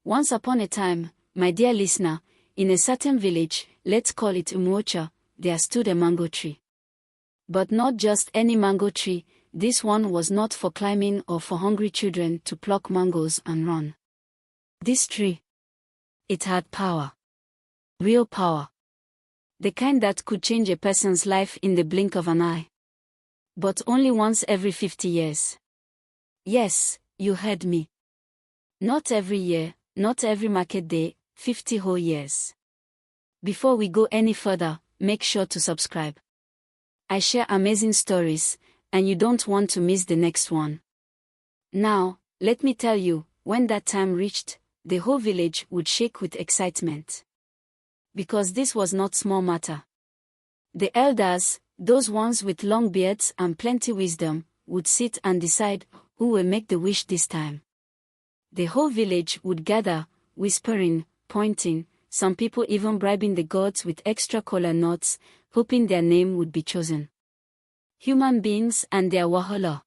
Once upon a time, my dear listener, in a certain village, let's call it Uumuochaa, there stood a mango tree. But not just any mango tree, this one was not for climbing or for hungry children to pluck mangoes and run. This tree, it had power. Real power. The kind that could change a person's life in the blink of an eye. But only once every 50 years. Yes, you heard me. Not every year, not every market day, 50 whole years. Before we go any further, make sure to subscribe. I share amazing stories, and you don't want to miss the next one. Now, let me tell you, when that time reached, the whole village would shake with excitement. Because this was not small matter. The elders, those ones with long beards and plenty wisdom, would sit and decide who will make the wish this time. The whole village would gather, whispering, pointing, some people even bribing the gods with extra kola nuts, hoping their name would be chosen. Human beings and their wahala.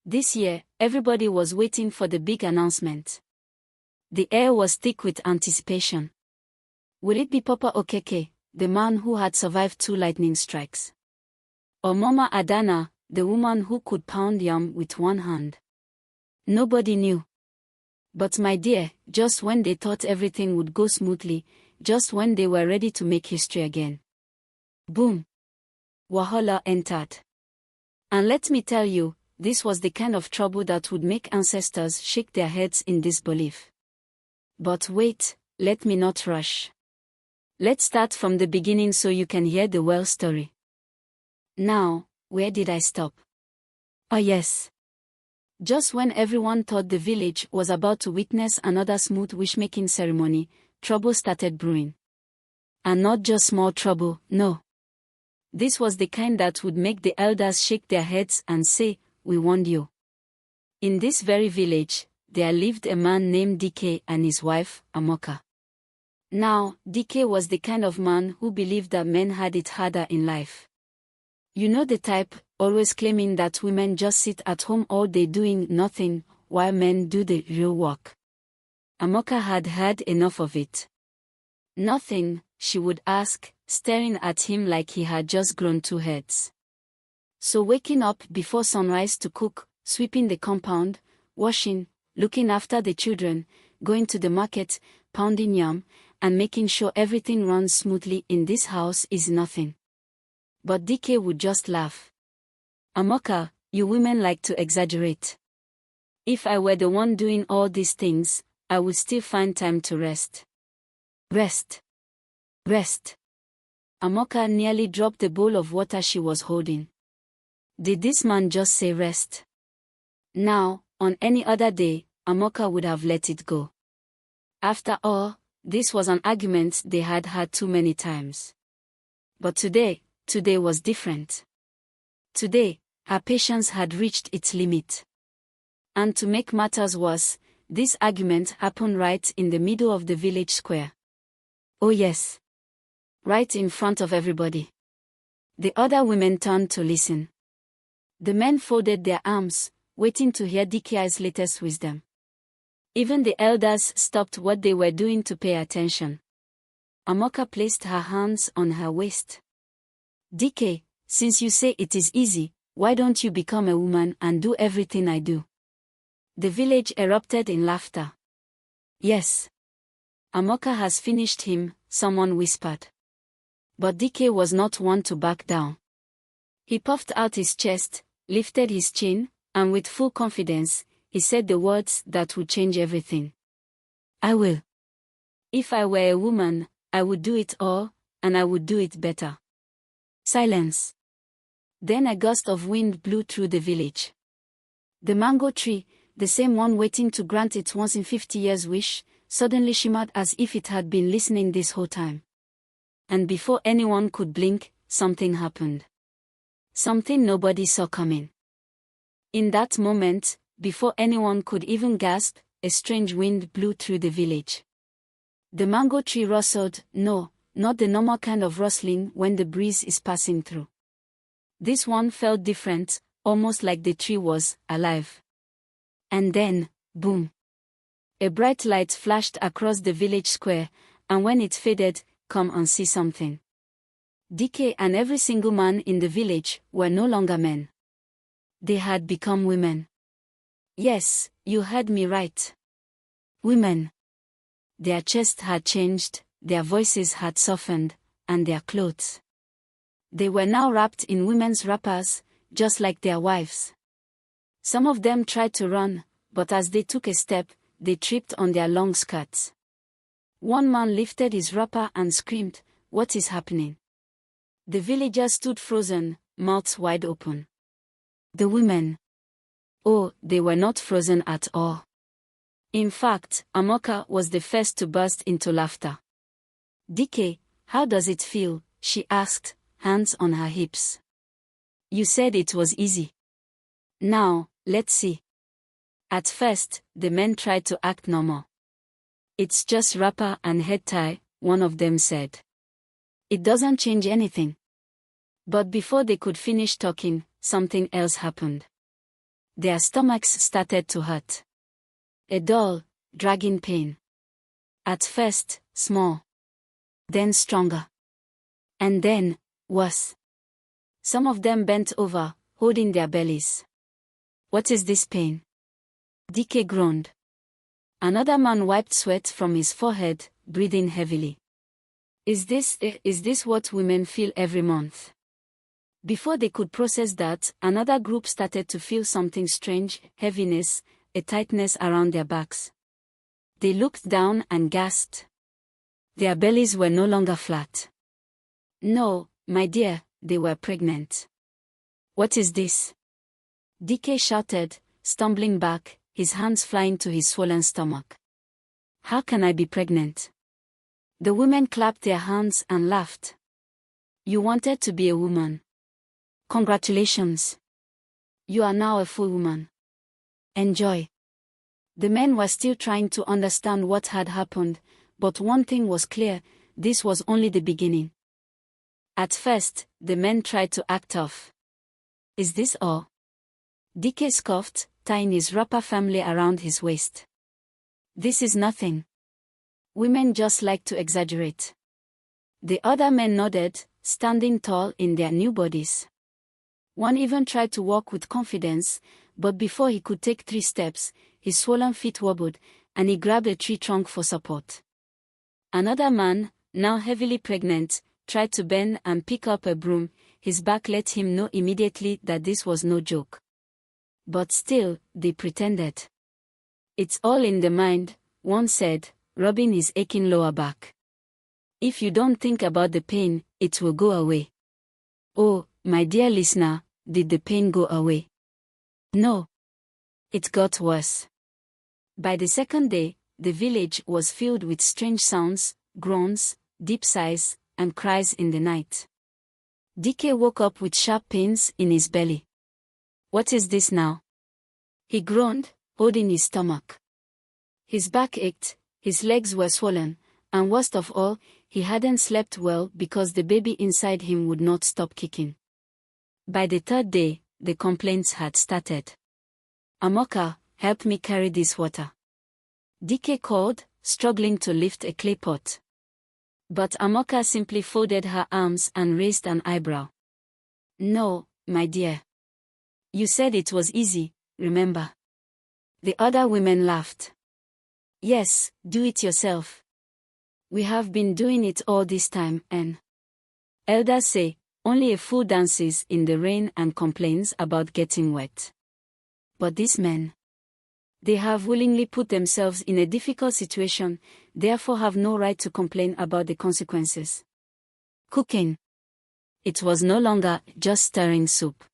This year, everybody was waiting for the big announcement. The air was thick with anticipation. Will it be Papa Okeke, the man who had survived 2 lightning strikes? Or Mama Adana, the woman who could pound yam with one hand? Nobody knew. But my dear, just when they thought everything would go smoothly, just when they were ready to make history again. Boom! Wahala entered. And let me tell you, this was the kind of trouble that would make ancestors shake their heads in disbelief. But wait, let me not rush. Let's start from the beginning so you can hear the well story. Now, where did I stop? Oh yes. Just when everyone thought the village was about to witness another smooth wish-making ceremony, trouble started brewing. And not just small trouble, no. This was the kind that would make the elders shake their heads and say, "We warned you." In this very village, there lived a man named DK and his wife, Uumuochaa. Now, DK was the kind of man who believed that men had it harder in life. You know the type, always claiming that women just sit at home all day doing nothing, while men do the real work. Uumuochaa had had enough of it. Nothing, she would ask, staring at him like he had just grown 2 heads. So waking up before sunrise to cook, sweeping the compound, washing, looking after the children, going to the market, pounding yam, and making sure everything runs smoothly in this house is nothing. But DK would just laugh. Uumuochaa, you women like to exaggerate. If I were the one doing all these things, I would still find time to rest. Rest. Rest. Uumuochaa nearly dropped the bowl of water she was holding. Did this man just say rest? Now, on any other day, Uumuochaa would have let it go. After all, this was an argument they had had too many times. But today was different. Today, her patience had reached its limit. And to make matters worse, this argument happened right in the middle of the village square. Oh yes. Right in front of everybody. The other women turned to listen. The men folded their arms, waiting to hear DK's latest wisdom. Even the elders stopped what they were doing to pay attention. Uumuochaa placed her hands on her waist. DK, since you say it is easy, why don't you become a woman and do everything I do? The village erupted in laughter. Yes. Uumuochaa has finished him, someone whispered. But DK was not one to back down. He puffed out his chest, lifted his chin, and with full confidence, he said the words that would change everything. I will. If I were a woman, I would do it all, and I would do it better. Silence. Then a gust of wind blew through the village. The mango tree, the same one waiting to grant its once in 50 years wish, suddenly shimmered as if it had been listening this whole time. And before anyone could blink, something happened. Something nobody saw coming. In that moment, before anyone could even gasp, a strange wind blew through the village. The mango tree rustled, no, not the normal kind of rustling when the breeze is passing through. This one felt different, almost like the tree was alive. And then, boom. A bright light flashed across the village square, and when it faded, come and see something. DK and every single man in the village were no longer men. They had become women. Yes, you heard me right. Women. Their chests had changed, their voices had softened, and their clothes. They were now wrapped in women's wrappers, just like their wives. Some of them tried to run, but as they took a step, they tripped on their long skirts. One man lifted his wrapper and screamed, "What is happening?" The villagers stood frozen, mouths wide open. The women. Oh, they were not frozen at all. In fact, Uumuochaa was the first to burst into laughter. "DK, how does it feel?" she asked, hands on her hips. "You said it was easy. Now, let's see." At first, the men tried to act normal. "It's just wrapper and head tie," one of them said. "It doesn't change anything." But before they could finish talking, something else happened. Their stomachs started to hurt. A dull, dragging pain. At first, small. Then stronger. And then, worse. Some of them bent over, holding their bellies. "What is this pain?" DK groaned. Another man wiped sweat from his forehead, breathing heavily. Is this what women feel every month?" Before they could process that, another group started to feel something strange, heaviness, a tightness around their backs. They looked down and gasped. Their bellies were no longer flat. "No, my dear, they were pregnant." "What is this?" DK shouted, stumbling back, his hands flying to his swollen stomach. "How can I be pregnant?" The women clapped their hands and laughed. "You wanted to be a woman. Congratulations. You are now a full woman. Enjoy." The men were still trying to understand what had happened, but one thing was clear, this was only the beginning. At first, the men tried to act tough. "Is this all?" DK scoffed, tying his wrapper firmly around his waist. "This is nothing. Women just like to exaggerate." The other men nodded, standing tall in their new bodies. One even tried to walk with confidence, but before he could take 3 steps, his swollen feet wobbled, and he grabbed a tree trunk for support. Another man, now heavily pregnant, tried to bend and pick up a broom. His back let him know immediately that this was no joke. But still, they pretended. "It's all in the mind," one said, rubbing his aching lower back. "If you don't think about the pain, it will go away." Oh, my dear listener, did the pain go away? No. It got worse. By the second day, the village was filled with strange sounds, groans, deep sighs, and cries in the night. DK woke up with sharp pains in his belly. "What is this now?" He groaned, holding his stomach. His back ached, his legs were swollen, and worst of all, he hadn't slept well because the baby inside him would not stop kicking. By the 3rd day, the complaints had started. "Uumuochaa, help me carry this water." DK called, struggling to lift a clay pot. But Uumuochaa simply folded her arms and raised an eyebrow. "No, my dear. You said it was easy, remember?" The other women laughed. "Yes, do it yourself. We have been doing it all this time, and elders say, only a fool dances in the rain and complains about getting wet. But these men, they have willingly put themselves in a difficult situation, therefore have no right to complain about the consequences." Cooking. It was no longer just stirring soup.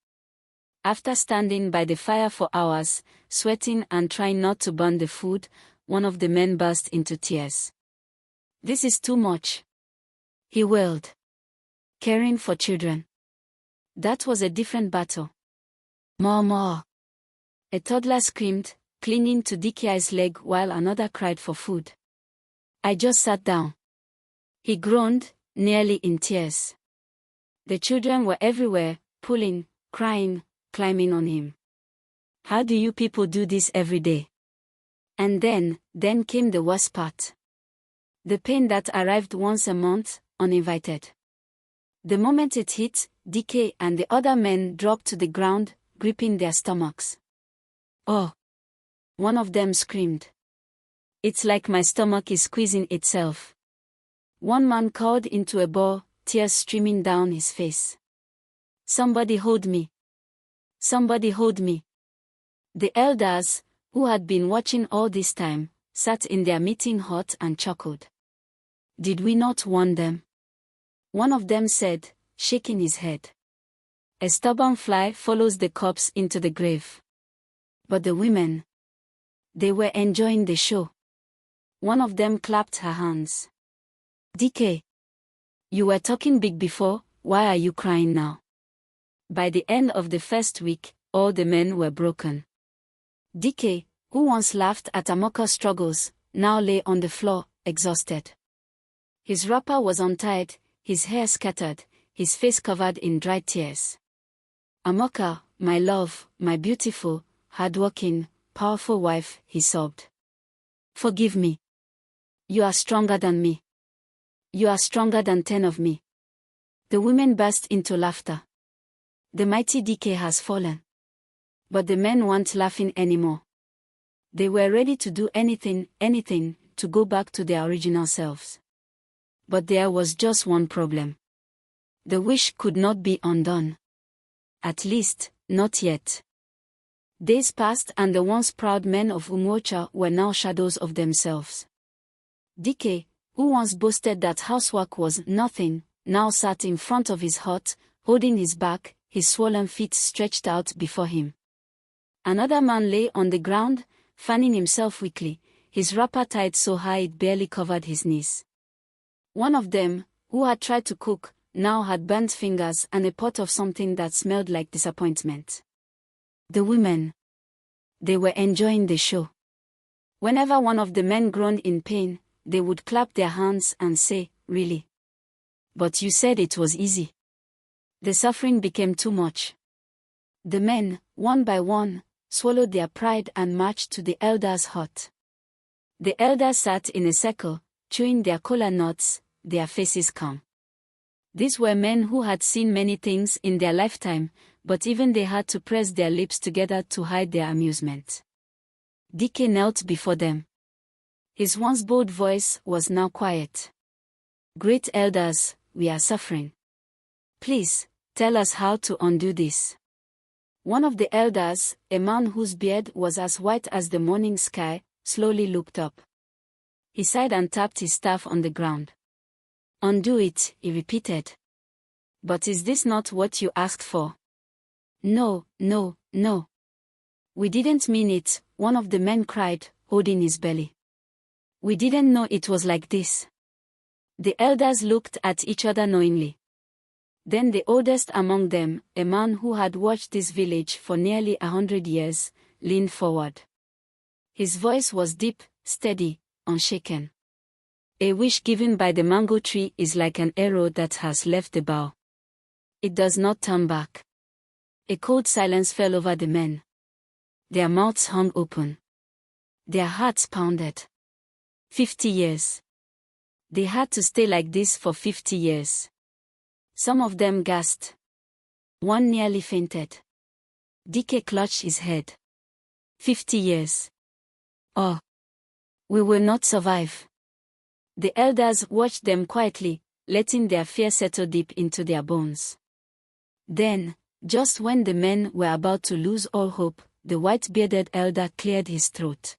After standing by the fire for hours, sweating and trying not to burn the food, one of the men burst into tears. "This is too much," he wailed. Caring for children. That was a different battle. More. A toddler screamed, clinging to DK's leg while another cried for food. "I just sat down." He groaned, nearly in tears. The children were everywhere, pulling, crying, climbing on him. "How do you people do this every day? And then came the worst part. The pain that arrived once a month, uninvited. The moment it hit, DK and the other men dropped to the ground, gripping their stomachs. "Oh!" one of them screamed. "It's like my stomach is squeezing itself." One man crawled into a ball, tears streaming down his face. "Somebody hold me. Somebody hold me." The elders, who had been watching all this time, sat in their meeting hut and chuckled. "Did we not warn them?" one of them said, shaking his head. "A stubborn fly follows the corpse into the grave." But the women, they were enjoying the show. One of them clapped her hands. "DK, you were talking big before, why are you crying now?" By the end of the first week, all the men were broken. DK, who once laughed at Uumuochaa struggles, now lay on the floor, exhausted. His wrapper was untied, his hair scattered, his face covered in dry tears. "Uumuochaa, my love, my beautiful, hard-working, powerful wife," he sobbed. "Forgive me. You are stronger than me. You are stronger than 10 of me." The women burst into laughter. The mighty DK has fallen. But the men weren't laughing anymore. They were ready to do anything, to go back to their original selves. But there was just one problem. The wish could not be undone. At least, not yet. Days passed and the once proud men of Uumuochaa were now shadows of themselves. DK, who once boasted that housework was nothing, now sat in front of his hut, holding his back, his swollen feet stretched out before him. Another man lay on the ground, fanning himself weakly, his wrapper tied so high it barely covered his knees. One of them, who had tried to cook, now had burnt fingers and a pot of something that smelled like disappointment. The women, they were enjoying the show. Whenever one of the men groaned in pain, they would clap their hands and say, "Really? But you said it was easy." The suffering became too much. The men, one by one, swallowed their pride and marched to the elders' hut. The elders sat in a circle, chewing their kola nuts, their faces calm. These were men who had seen many things in their lifetime, but even they had to press their lips together to hide their amusement. DK knelt before them. His once bold voice was now quiet. "Great elders, we are suffering. Please, tell us how to undo this." One of the elders, a man whose beard was as white as the morning sky, slowly looked up. He sighed and tapped his staff on the ground. "Undo it," he repeated. "But is this not what you asked for?" No. "We didn't mean it," one of the men cried, holding his belly. "We didn't know it was like this." The elders looked at each other knowingly. Then the oldest among them, a man who had watched this village for nearly 100 years, leaned forward. His voice was deep, steady, unshaken. "A wish given by the mango tree is like an arrow that has left the bow. It does not turn back." A cold silence fell over the men. Their mouths hung open. Their hearts pounded. 50 years. They had to stay like this for 50 years. Some of them gasped. One nearly fainted. DK clutched his head. 50 years. Oh. We will not survive. The elders watched them quietly, letting their fear settle deep into their bones. Then, just when the men were about to lose all hope, the white-bearded elder cleared his throat.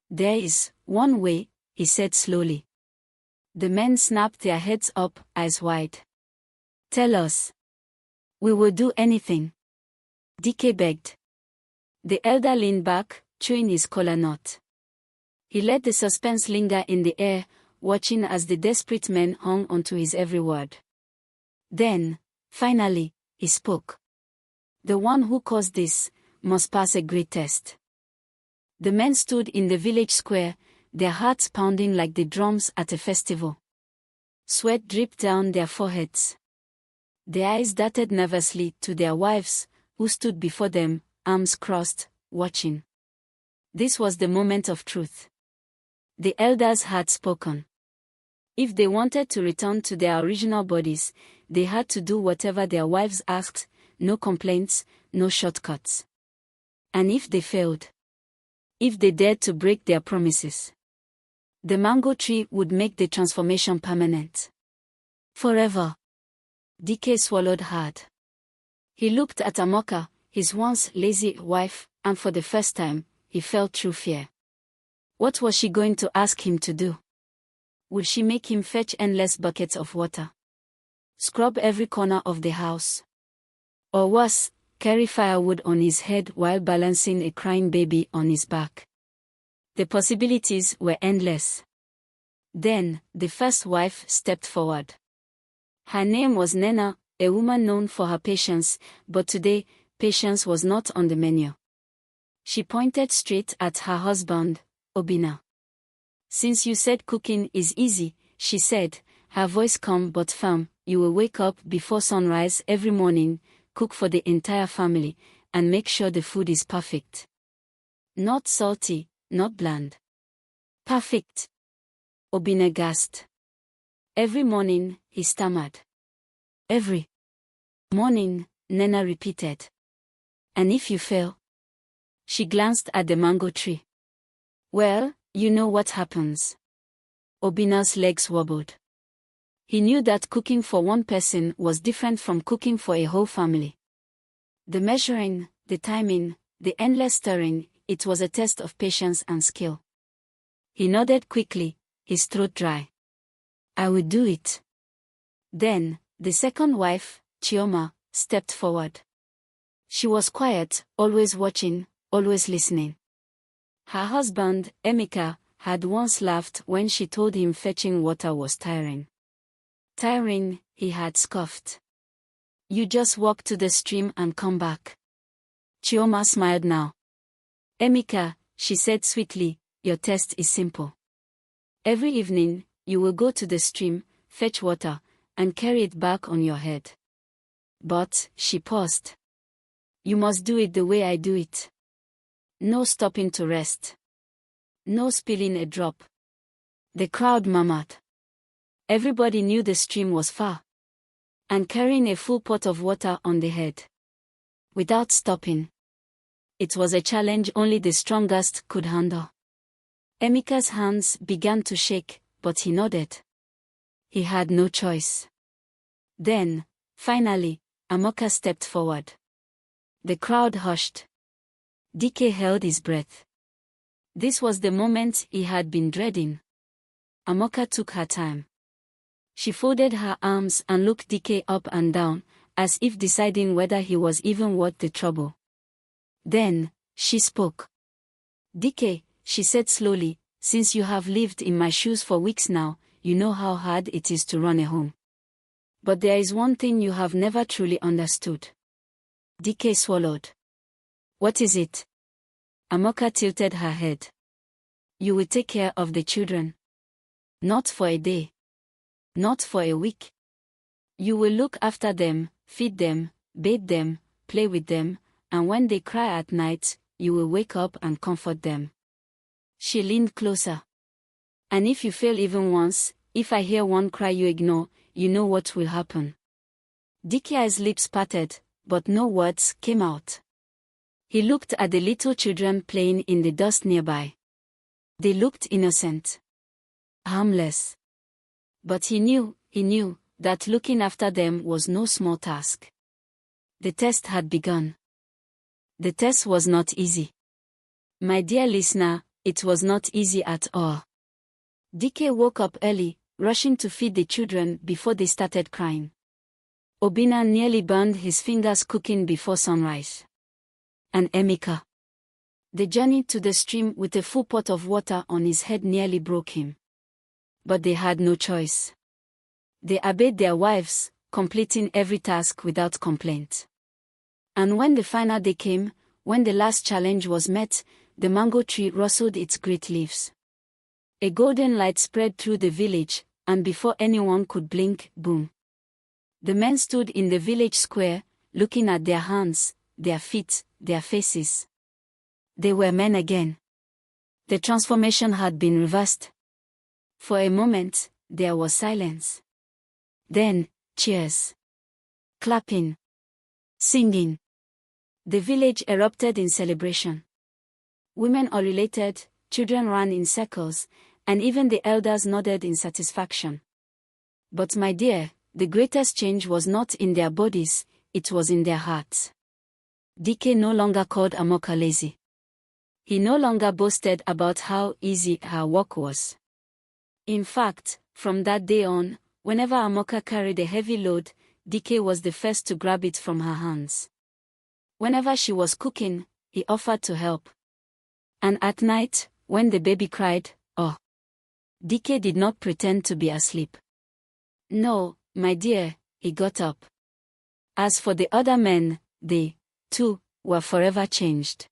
"There is one way," he said slowly. The men snapped their heads up, eyes wide. "Tell us." "We will do anything," DK begged. The elder leaned back, chewing his kola nut. He let the suspense linger in the air, watching as the desperate men hung onto his every word. Then, finally, he spoke. "The one who caused this must pass a great test." The men stood in the village square, their hearts pounding like the drums at a festival. Sweat dripped down their foreheads. Their eyes darted nervously to their wives, who stood before them, arms crossed, watching. This was the moment of truth. The elders had spoken. If they wanted to return to their original bodies, they had to do whatever their wives asked, no complaints, no shortcuts. And if they failed, if they dared to break their promises, the mango tree would make the transformation permanent. Forever. DK swallowed hard. He looked at Uumuochaa, his once lazy wife, and for the first time, he felt true fear. What was she going to ask him to do? Would she make him fetch endless buckets of water? Scrub every corner of the house? Or worse, carry firewood on his head while balancing a crying baby on his back? The possibilities were endless. Then, the first wife stepped forward. Her name was Nena, a woman known for her patience, but today, patience was not on the menu. She pointed straight at her husband, Obinna. Since you said cooking is easy, she said, her voice calm but firm, you will wake up before sunrise every morning, cook for the entire family, and make sure the food is perfect. Not salty, not bland. Perfect. Obinna gasped. Every morning, he stammered. Every morning, Nena repeated. And if you fail? She glanced at the mango tree. Well, you know what happens. Obinna's legs wobbled. He knew that cooking for one person was different from cooking for a whole family. The measuring, the timing, the endless stirring, it was a test of patience and skill. He nodded quickly, his throat dry. I will do it. Then, the second wife, Chioma, stepped forward. She was quiet, always watching, always listening. Her husband, Emeka, had once laughed when she told him fetching water was tiring. Tiring, he had scoffed. You just walk to the stream and come back. Chioma smiled now. Emeka, she said sweetly, your test is simple. Every evening, you will go to the stream, fetch water, and carry it back on your head. But, she paused. You must do it the way I do it. No stopping to rest. No spilling a drop. The crowd murmured. Everybody knew the stream was far. And carrying a full pot of water on the head. Without stopping. It was a challenge only the strongest could handle. Emeka's hands began to shake, but he nodded. He had no choice. Then, finally, Uumuochaa stepped forward. The crowd hushed. DK held his breath. This was the moment he had been dreading. Uumuochaa took her time. She folded her arms and looked DK up and down, as if deciding whether he was even worth the trouble. Then, she spoke. DK, she said slowly, since you have lived in my shoes for weeks now, you know how hard it is to run a home. But there is one thing you have never truly understood. DK swallowed. What is it? Uumuochaa tilted her head. You will take care of the children. Not for a day. Not for a week. You will look after them, feed them, bathe them, play with them, and when they cry at night, you will wake up and comfort them. She leaned closer. And if you fail even once, if I hear one cry you ignore, you know what will happen. DK's lips parted, but no words came out. He looked at the little children playing in the dust nearby. They looked innocent. Harmless. But he knew that looking after them was no small task. The test had begun. The test was not easy. My dear listener, it was not easy at all. DK woke up early, rushing to feed the children before they started crying. Obinna nearly burned his fingers cooking before sunrise. And Emeka. The journey to the stream with a full pot of water on his head nearly broke him. But they had no choice. They obeyed their wives, completing every task without complaint. And when the final day came, when the last challenge was met, the mango tree rustled its great leaves. A golden light spread through the village, and before anyone could blink, boom. The men stood in the village square, looking at their hands, their feet, their faces. They were men again. The transformation had been reversed. For a moment, there was silence. Then, cheers. Clapping. Singing. The village erupted in celebration. Women ululated, children ran in circles, and even the elders nodded in satisfaction. But my dear, the greatest change was not in their bodies, it was in their hearts. Dike no longer called Uumuochaa lazy. He no longer boasted about how easy her work was. In fact, from that day on, whenever Uumuochaa carried a heavy load, Dike was the first to grab it from her hands. Whenever she was cooking, he offered to help. And at night, when the baby cried, oh, Dike did not pretend to be asleep. No, my dear, he got up. As for the other men, they, too, were forever changed.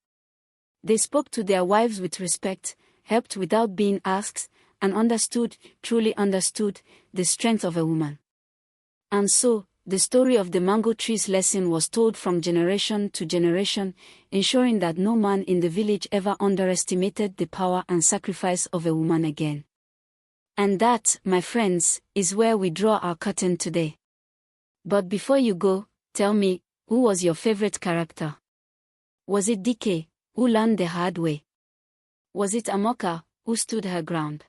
They spoke to their wives with respect, helped without being asked, and understood, truly understood, the strength of a woman. And so, the story of the mango tree's lesson was told from generation to generation, ensuring that no man in the village ever underestimated the power and sacrifice of a woman again. And that, my friends, is where we draw our curtain today. But before you go, tell me, who was your favorite character? Was it Dike, who learned the hard way? Was it Uumuochaa, who stood her ground?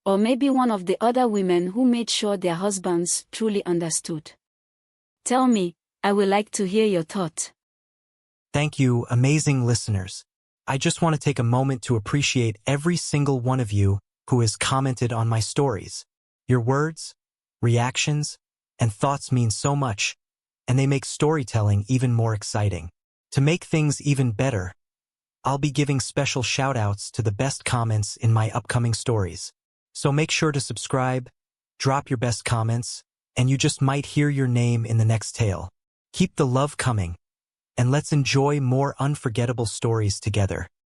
Or maybe one of the other women who made sure their husbands truly understood? Tell me, I would like to hear your thought. Thank you, amazing listeners. I just want to take a moment to appreciate every single one of you who has commented on my stories. Your words, reactions, and thoughts mean so much, and they make storytelling even more exciting. To make things even better, I'll be giving special shout-outs to the best comments in my upcoming stories. So make sure to subscribe, drop your best comments, and you just might hear your name in the next tale. Keep the love coming, and let's enjoy more unforgettable stories together.